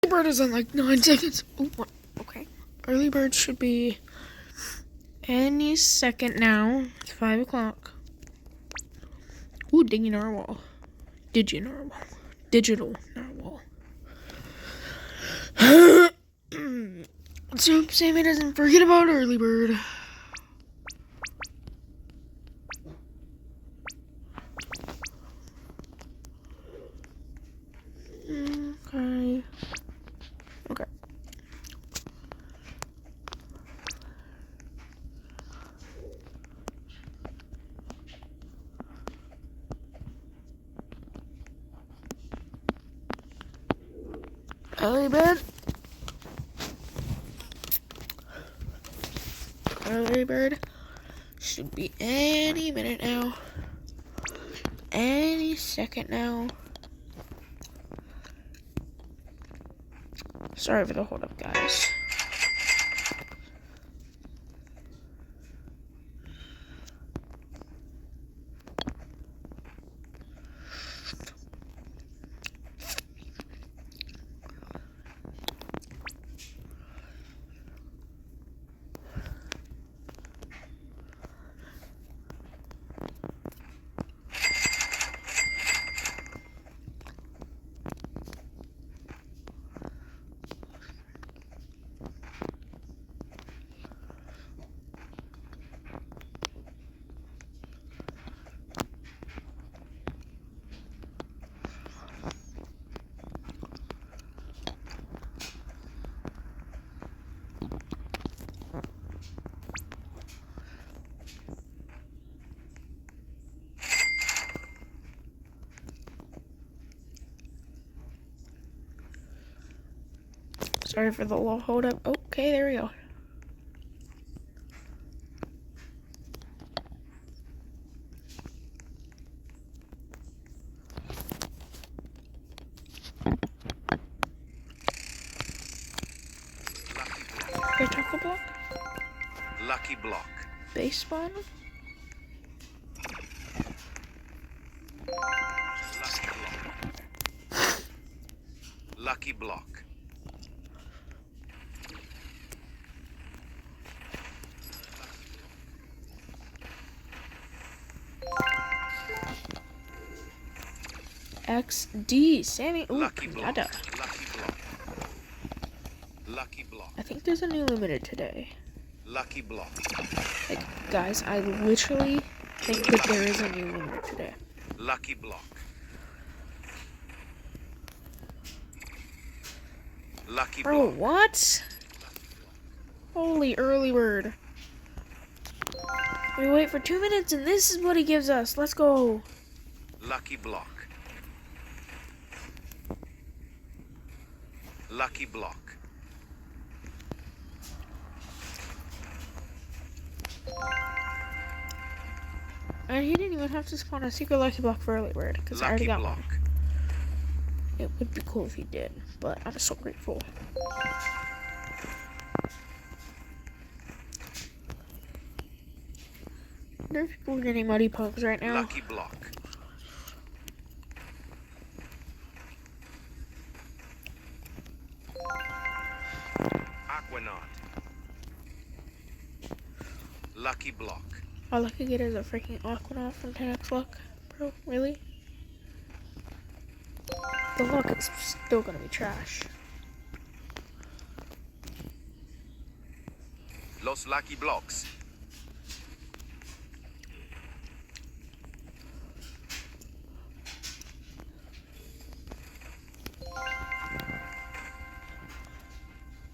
bird is in like 9 seconds. Ooh, what? Okay. Early bird should be any second now. It's 5 o'clock. Ooh, dingy narwhal. Digital narwhal. Let's hope Sammy doesn't forget about early bird. Okay. Early bird. Early bird should be any minute now. Any second now. Sorry for the hold up, guys. Sorry for the little hold up. Okay, there we go. Wait, tackle block? Lucky block. Base spawn? Lucky block. Lucky block. XD, Sammy. Ooh, Lucky block. Pinata. Lucky block. Lucky block. I think there's a new limited today. Lucky block. Like, guys, I literally think that there is a new limited today. Lucky block. Lucky Bro, block. what? Holy early bird. We wait for 2 minutes and this is what he gives us. Let's go. Lucky block. Lucky block. And he didn't even have to spawn a secret lucky block for early bird, because I already got one. It would be cool if he did, but I'm so grateful. There's people getting muddy pugs right now. Lucky block. Aquanaut. Lucky block. All I could get is a freaking Aquanaut from 10x luck. Bro, really? The luck is still gonna be trash. Los lucky blocks.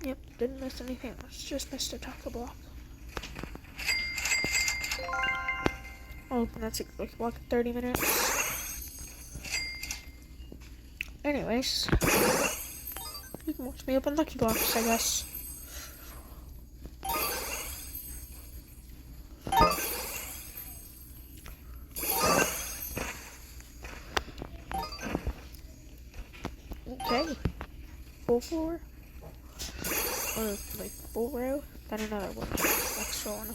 Yep, didn't miss anything else. Just missed a taco block. I'll open that secret lucky block in 30 minutes. Anyways, you can watch me open lucky blocks, I guess. Okay, full floor, or like full row, then another one, extra one.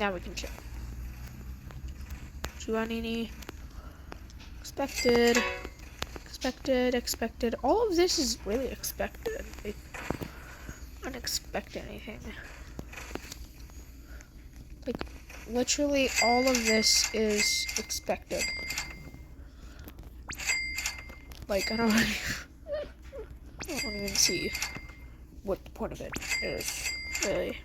Now we can check. Giovannini. Expected. Expected. All of this is really expected. Like, I don't expect anything. Like, literally all of this is expected. Like, I don't even see what the point of it is, really.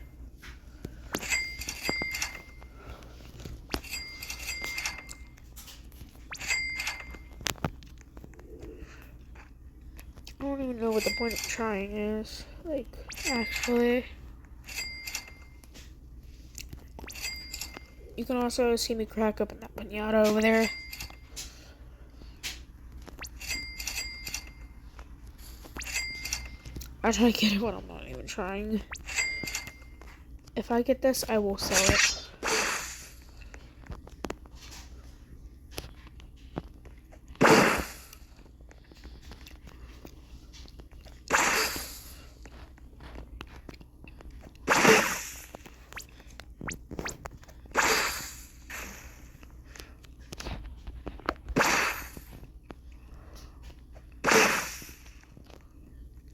I don't even know what the point of trying is. Like, actually. You can also see me crack open that pinata over there. I try to get it when I'm not even trying. If I get this, I will sell it.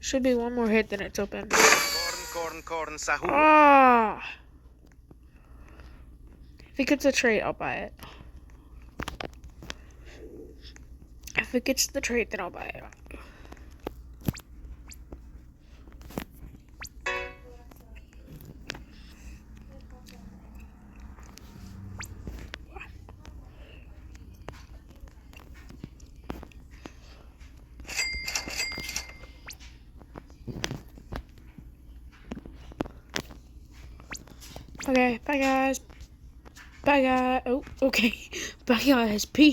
Should be one more hit, then it's open. Corn, sahur. Ah! If it gets a trait, I'll buy it. If it gets the trait, then I'll buy it. Okay, bye guys. Bye guys. Oh, okay. Bye guys. Peace.